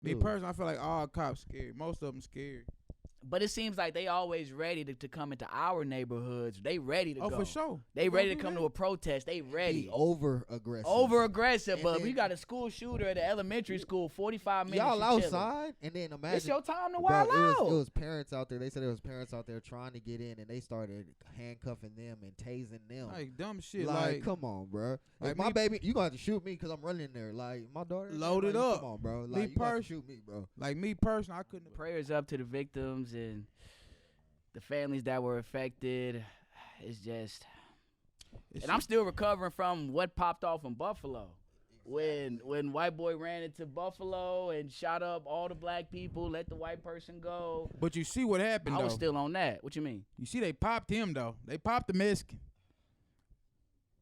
Me personally, I feel like all cops scared. Most of them scared. But it seems like they always ready to come into our neighborhoods. They ready to go. Oh, for sure. They ready to come to a protest. They ready. He over aggressive. Over aggressive, but we got a school shooter at the elementary school. 45 minutes. Y'all outside, and then imagine it's your time to wild out. It was parents out there. They said it was parents out there trying to get in, and they started handcuffing them and tasing them. Like dumb shit. Like come on, bro. Like my baby, you gonna have to shoot me because I'm running there. Like my daughter, loaded up. Come on, bro. Like you gonna have to shoot me, bro. Like me personally, I couldn't. Prayers up to the victims and the families that were affected. It's just, and I'm still recovering from what popped off in Buffalo. When white boy ran into Buffalo and shot up all the black people, let the white person go. But you see what happened, I was still on that. What you mean? You see they popped him, though. They popped the Mexican.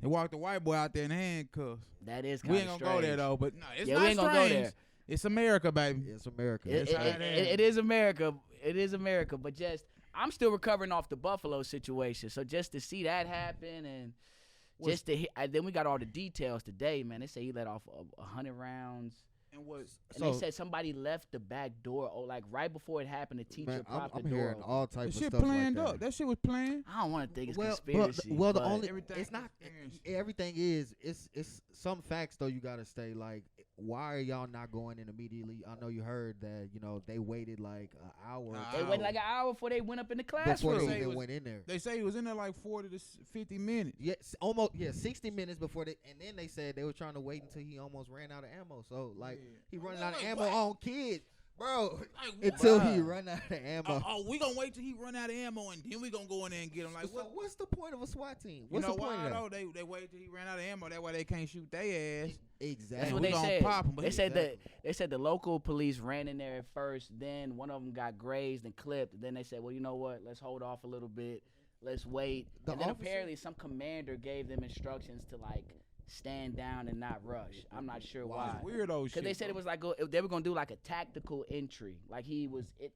They walked the white boy out there in handcuffs. That is kind of strange. We ain't gonna go there, though. But no, it's not we ain't strange. Gonna go there. It's America, baby. It's America. It is America. It is America. But just, I'm still recovering off the Buffalo situation. So just to see that happen and just to then we got all the details today, man. They say he let off 100 rounds. And they said somebody left the back door, like right before it happened. The teacher propped the door. Hearing all types of shit stuff planned like that. up. That shit was planned. I don't want to think it's conspiracy. Well, the only everything it's not. Everything is. It's some facts though. You gotta stay like. Why are y'all not going in immediately? I know you heard that they waited like an hour. They waited like an hour before they went up in the classroom. Before they even went in there. They say he was in there like 40 to 50 minutes. Yes, almost 60 minutes before they. And then they said they were trying to wait until he almost ran out of ammo. So like he running out of ammo on kids. Bro, until he run out of ammo. We gonna wait till he run out of ammo and then we gonna go in there and get him. Like, so what's the point of a SWAT team? What's the point of that? They wait till he ran out of ammo. That way they can't shoot their ass. Exactly. That's what they said. They said the local police ran in there at first. Then one of them got grazed and clipped. And then they said, well, you know what? Let's hold off a little bit. Let's wait. And then apparently some commander gave them instructions to like stand down and not rush. I'm not sure why. Weirdo shit. Because they said it was like they were gonna do like a tactical entry. Like he was it.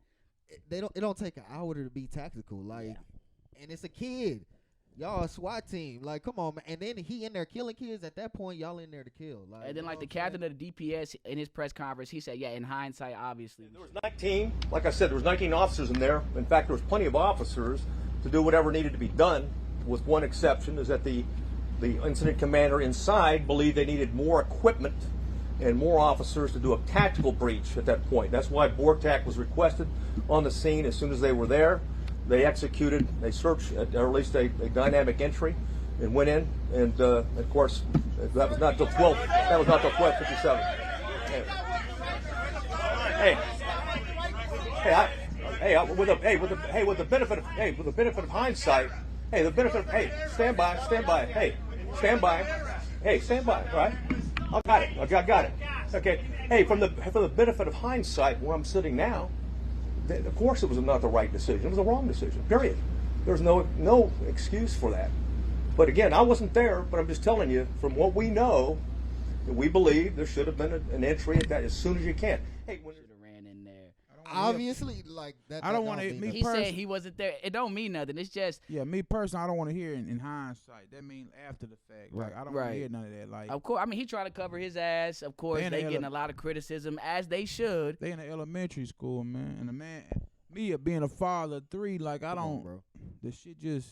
It don't take an hour to be tactical. Like, and it's a kid. Y'all a SWAT team. Like, come on, man. And then he in there killing kids. At that point, y'all in there to kill. Like, and then like the captain of the DPS in his press conference, he said, in hindsight, obviously. There was 19. Like I said, there was 19 officers in there. In fact, there was plenty of officers to do whatever needed to be done. With one exception, is that the incident commander inside believed they needed more equipment and more officers to do a tactical breach at that point. That's why BORTAC was requested on the scene as soon as they were there. They executed, they searched, or at least a dynamic entry, and went in. And of course, that was not till 12. That was not till 12:57. With the benefit of hindsight. Stand by. Stand by. All right. I got it. Okay. Hey, for the benefit of hindsight, where I'm sitting now, of course it was not the right decision. It was the wrong decision. Period. There's no excuse for that. But again, I wasn't there. But I'm just telling you, from what we know, that we believe there should have been an entry at that as soon as you can. Hey, when ran in there. Obviously, like that. I don't want to. He said he wasn't there. It don't mean nothing. It's just. Yeah, me personally, I don't want to hear it in hindsight. That means after the fact. Right. Like I don't want to hear none of that. Like, of course, I mean he tried to cover his ass. Of course, they getting a lot of criticism as they should. They in the elementary school, man, and me being a father of 3, like I don't. bro. The shit just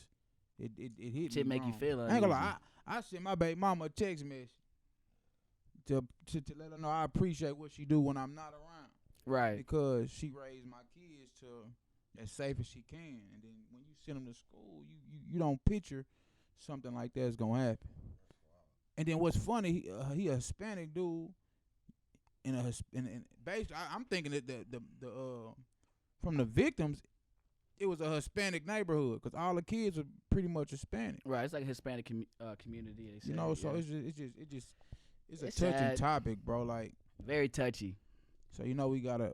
it hit me. Shit make you wrong. feel I ain't gonna uneasy. lie. I sent my baby mama a text message to let her know I appreciate what she do when I'm not around. Right. Because she raised my kids to as safe as she can, and then when you send them to school, you don't picture something like that's gonna happen. And then what's funny, he a Hispanic dude, and basically I'm thinking that the from the victims, it was a Hispanic neighborhood because all the kids are pretty much Hispanic. Right. It's like a Hispanic community. They say, You know, so it's a touchy sad. topic, bro. Like Very touchy. so, we gotta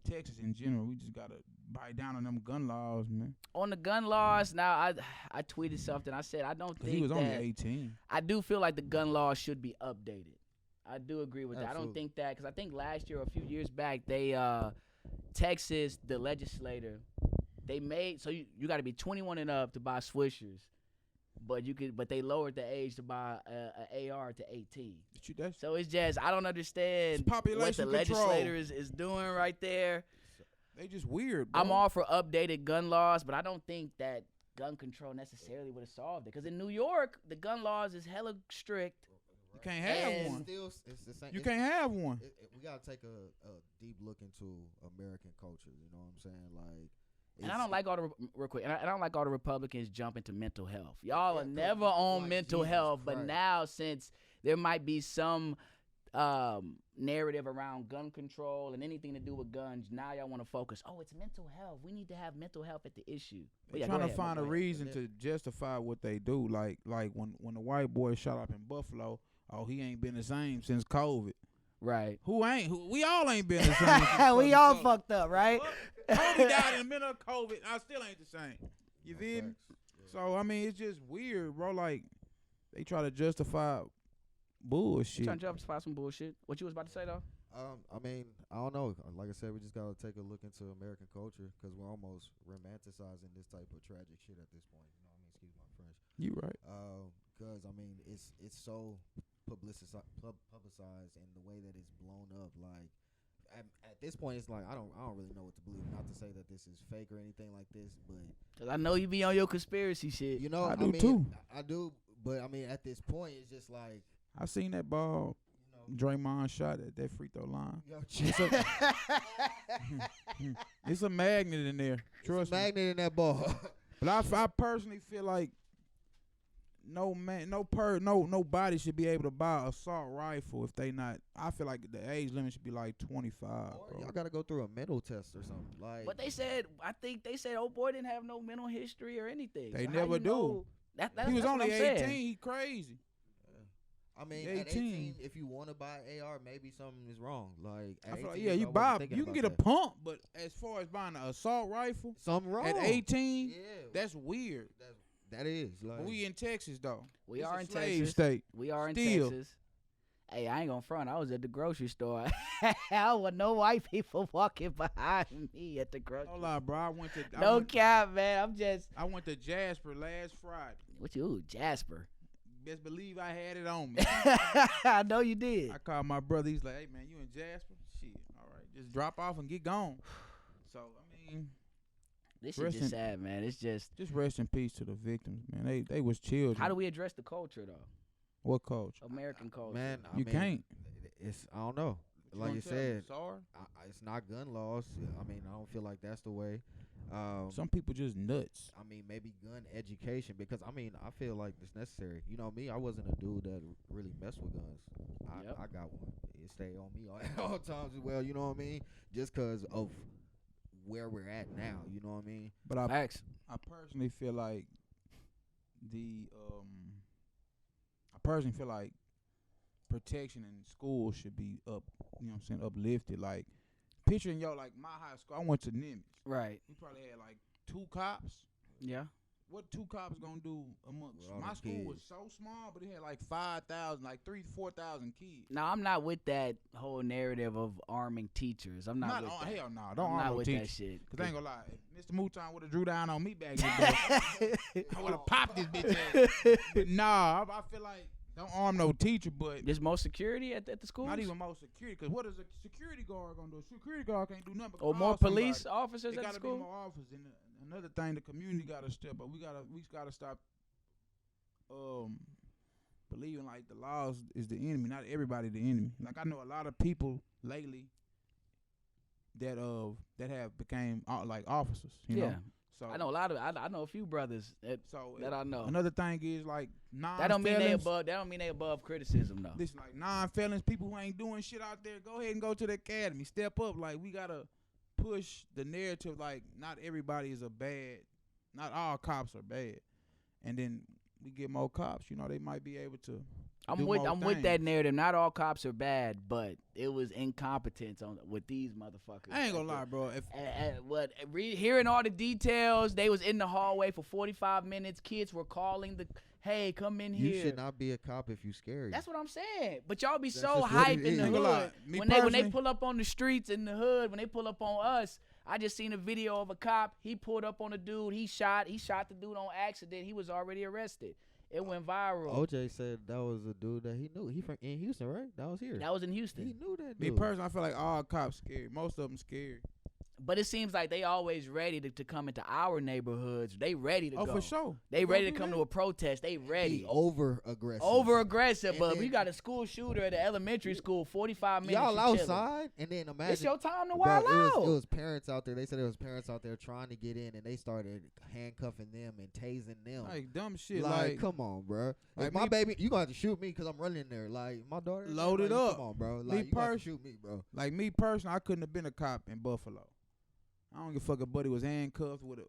Texas in general. We just gotta bite down on them gun laws, man. On the gun laws, now I tweeted something. I said I don't think He was only that 18. I do feel like the gun laws should be updated. I do agree with that. I don't Absolutely. think that because I think last year or a few years back they Texas the legislator they made so you got to be 21 and up to buy swishers, but they lowered the age to buy a AR to 18. That's So it's just I don't understand It's population what the control. legislator is doing right there. they just weird, bro. I'm all for updated gun laws, but I don't think that gun control necessarily would have solved it. Because in New York, the gun laws is hella strict. You can't have And one. Still, it's the same. You can't have one. We gotta take a deep look into American culture. You know what I'm saying? Like, And I don't like all the real quick. And I don't like all the Republicans jumping to mental health. Y'all are never on like, mental Jesus health, but Christ. now since there might be some narrative around gun control and anything to do with guns, now y'all want to focus. Oh, it's mental health. We need to have mental health at the issue. But They're yeah, trying go to ahead, find go a ahead. reason to justify what they do. Like when the white boy shot up in Buffalo. Oh, he ain't been the same since COVID. Right. Who ain't? We all ain't been the same. Since We all COVID. fucked up, right? Kobe died in the middle of COVID. I still ain't the same. You feel me? Facts. So I mean, it's just weird, bro. Like they try to justify bullshit. Trying to justify some bullshit. What you was about to say though? I mean, I don't know. Like I said, we just gotta take a look into American culture because we're almost romanticizing this type of tragic shit at this point. You know what I mean? Excuse my French. You right. Because I mean, it's so publicized and the way that it's blown up. Like at this point, it's like I don't really know what to believe. Not to say that this is fake or anything like this, but Cause I know you be on your conspiracy shit. you know, I do mean, too. I do, but I mean, at this point, it's just like I seen that ball. you know, Draymond shot at that free throw line. yo, It's a magnet in there. Trust me. magnet in that ball. But I personally feel like nobody should be able to buy an assault rifle if they not. I feel like the age limit should be like 25, Or bro. y'all gotta go through a mental test or something. Like, But I think they said, oh boy didn't have no mental history or anything. They So how never you do. know- He was that's what only I'm 18. saying. He crazy. I mean, 18. at 18, if you want to buy AR, maybe something is wrong. Like, at I feel 18, like, yeah, I you wasn't buy. thinking You can about get a that. pump, but as far as buying an assault rifle something wrong at 18, Yeah, that's weird. that is like. But we in Texas though. We It's are a in slave Texas. state. We are in Still. Texas. Hey, I ain't gonna front. I was at the grocery store. I was no white people walking behind me at the grocery No store. lie, bro. I No went, cap, man. I'm just. I went to Jasper last Friday. What you, Jasper? Best believe I had it on me. I know you did. I called my brother. He's like, "Hey man, you in Jasper? Shit, all right, just drop off and get gone." So I mean, This shit Rest just in- sad, man. It's just. just rest in peace to the victims, man. They was children. How do we address the culture though? What culture? American culture. Man, I You mean, can't. It's I don't know. Like gonna you tell me, said, sorry. it's not gun laws. I mean, I don't feel like that's the way. Some people just nuts. I mean, maybe gun education because I mean, I feel like it's necessary. You know me, I wasn't a dude that really messed with guns. Yep. I got one. It stayed on me all times as well. You know what I mean? Just because of where we're at now. You know what I mean? But I Facts. personally feel like I personally feel like protection in school should be up. You know what I'm saying? Uplifted. Like picturing like my high school. I went to Nimitz. Right. We probably had like 2 cops. Yeah. What 2 cops gonna do amongst? With all My them school kids. was so small, but it had like 5,000, like 3,000-4,000 kids. Now I'm not with that whole narrative of arming teachers. I'm not with that. Hell no, don't I'm arm not no with teacher. that shit. Cause I ain't gonna lie, if Mr. Mouton would have drew down on me back in the day, I would have popped this bitch ass. But nah, I feel like don't arm no teacher, but There's more security at the schools? not even more security. Cause what is a security guard gonna do? A security guard can't do nothing. But Or call more somebody. police officers There at the gotta be school? more officers. And another thing, the community gotta step up. We gotta stop believing like the laws is the enemy. Not everybody the enemy. Like I know a lot of people lately that have became like officers. You Yeah. know. So I know a lot of I know a few brothers that So I know. Another thing is like non-felons. That don't mean they above criticism though. Listen, like non-felons, people who ain't doing shit out there, go ahead and go to the academy. Step up. Like we gotta push the narrative. Like not everybody is not all cops are bad. And then we get more cops. You know, they might be able to. I'm with that narrative. Not all cops are bad, but it was incompetence with these motherfuckers. I ain't gonna lie, bro. Hearing all the details, they was in the hallway for 45 minutes. Kids were calling hey, come in here. You should not be a cop if you scary. That's what I'm saying. But y'all be That's so just what hype it in the is. Ain't gonna lie. hood. Me When they personally- pull up on the streets in the hood, when they pull up on us, I just seen a video of a cop. He pulled up on a dude. He shot the dude on accident. He was already arrested. It went viral. OJ said that was a dude that he knew. He from in Houston, right? That was here. That was in Houston. He knew that Me dude. personally, I feel like all cops scared. Most of them scared. But it seems like they always ready to come into our neighborhoods. They ready to Oh, go. for sure. They We ready to gonna come do to a protest. They He ready. over aggressive. Over aggressive, And but then- we got a school shooter at the elementary school. 45 minutes. Y'all you chilling. outside, and then imagine. It's your time to Bro, wild out. it was parents out there. They said there was parents out there trying to get in, and they started handcuffing them and tasing them. Like dumb shit. Like, come on, bro. like If my me- baby, you gonna have to shoot me because I'm running in there. Like my daughter, Load it like, up. Come on, bro. Me Like you gonna have to pers- shoot me, bro. Like me personally, I couldn't have been a cop in Buffalo. I don't give a fuck if buddy was handcuffed with a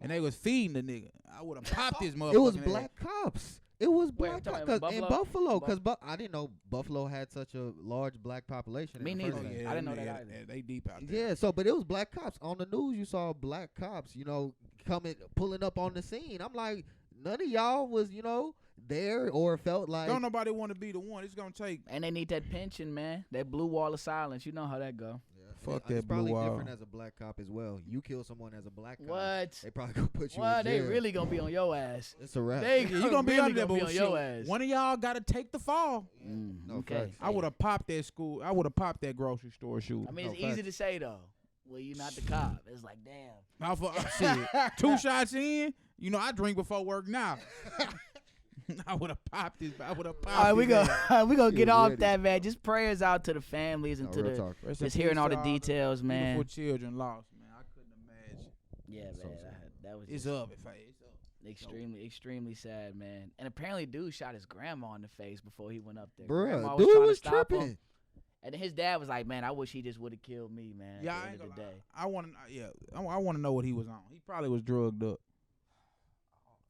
and they was feeding the nigga. I would have popped his motherfucker. It was black cops. It was Where, black talking cops about in Buffalo? Buffalo. Because I didn't know Buffalo had such a large black population. Me in the neither. first place. I didn't know that yeah, either. yeah, they deep out there. Yeah, so but it was black cops on the news. You saw black cops, coming, pulling up on the scene. I'm like, none of y'all was, there or felt like. Don't nobody want to be the one. It's gonna take. And they need that pension, man. That blue wall of silence. You know how that go. Yeah, Fuck and it's that blue probably wall. different as a black cop as well. You kill someone as a black cop, What? they probably gonna put you What? in They jail. really gonna be on your ass. It's a wrap. They Yeah, you gonna be really under that gonna be on your bullshit. ass. One of y'all gotta take the fall. No okay. facts. I would have popped that school. I would have popped that grocery store shooter. I mean, No it's easy facts. to say though. Well, you're not the cop. It's like, damn. Shit. 2 shots in. I drink before work now. I would have popped this. I would have popped. All right, we his go. ass. We gonna You get was off ready. that, man. Just prayers out to the families and No, to real the talk. Rest in just hearing peace all to the details, man. Beautiful children lost, man. I couldn't imagine. Yeah, man. So sad. That was It's just up. It's up. extremely sad, man. And apparently, dude shot his grandma in the face before he went up there. Bruh, Grandma dude trying to was stop him. tripping. And then his dad was like, "Man, I wish he just would have killed me, man." Yeah, at I the ain't end of gonna the lie. day, I want to. Yeah, I want to know what he was on. He probably was drugged up.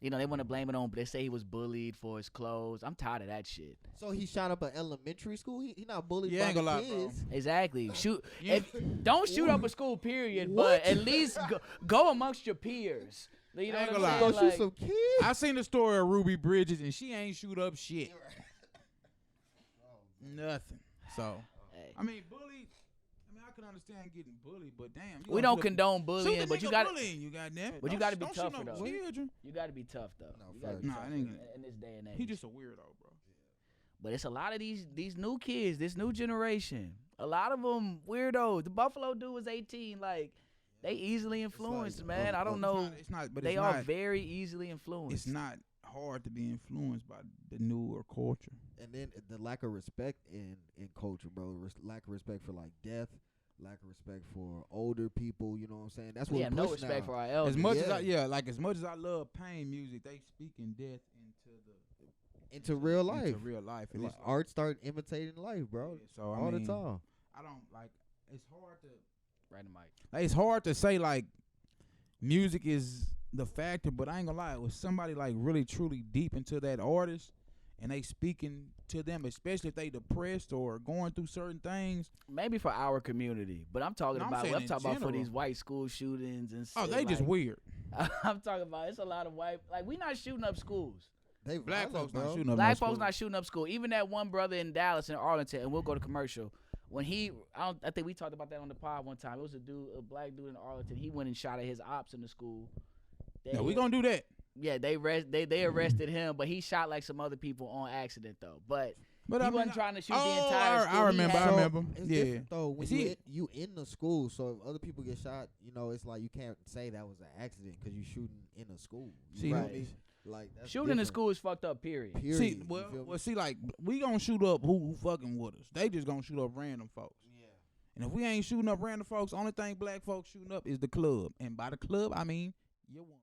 they want to blame it on, but they say he was bullied for his clothes. I'm tired of that shit. So he shot up an elementary school. He not bullied Yeah, by ain't the gonna lie, bro. kids. Exactly. Shoot. Yeah. Don't shoot up a school, period. What? But at least go amongst your peers. You know I ain't what gonna I'm lie. saying? Go shoot Like, some kids. I seen the story of Ruby Bridges, and she ain't shoot up shit. Nothing. So hey. I mean, bullied. I mean, I can understand getting bullied, but damn, you We gonna don't shoot up- condone shoot bullying, the but you nigga got bullying you, goddamn. But you Don't- gotta be don't shoot tougher, no though. children. you got to be tough though. No, You gotta facts. be Nah, tough it ain't in this day and age. He just a weirdo, bro. But it's a lot of these new kids, this new generation. A lot of them weirdos. The Buffalo dude was 18. Like, they easily influenced, man. I don't know. It's not, but They it's are not, very easily influenced. It's not hard to be influenced by the newer culture. And then the lack of respect in culture, bro. Lack of respect for like death. Lack of respect for older people. You know what I'm saying? That's what We have no respect for our elders. As much Yeah. as much as I love pain music, they speaking death into real life. into real life. And Like, it's art start imitating life, bro. yeah, so I All mean, the time. I don't like. It's hard to. Right, Mike. Like, it's hard to say like music is the factor, but I ain't gonna lie. It was somebody like really truly deep into that artist, and they speaking to them, especially if they depressed or going through certain things. Maybe for our community, but I'm talking No, I'm about. saying I'm in talking about for general. these white school shootings and. Oh, shit, they just like, weird. I'm talking about. It's a lot of white. Like, we not shooting up schools. They Black violent, folks bro. not shooting up. Black no folks school. not shooting up school. Even that one brother in Dallas and Arlington, and we'll go to commercial. When I think we talked about that on the pod one time. It was a black dude in Arlington. He went and shot at his ops in the school. Yeah, we gonna do that. Yeah, they arrested him, but he shot like some other people on accident though. But But he I mean, wasn't trying to shoot the oh, entire school. I remember. He I had- remember. It's Yeah. different though when Is he- you in the school. So if other people get shot, it's like you can't say that was an accident because you shooting in a school. You See, feel Right. me? Like that's Shooting in the different. school is fucked up. Period. Period. See, You feel me? see, like we gonna shoot up who fucking with us. They just gonna shoot up random folks. Yeah. And if we ain't shooting up random folks, only thing black folks shooting up is the club. And by the club, I mean your woman.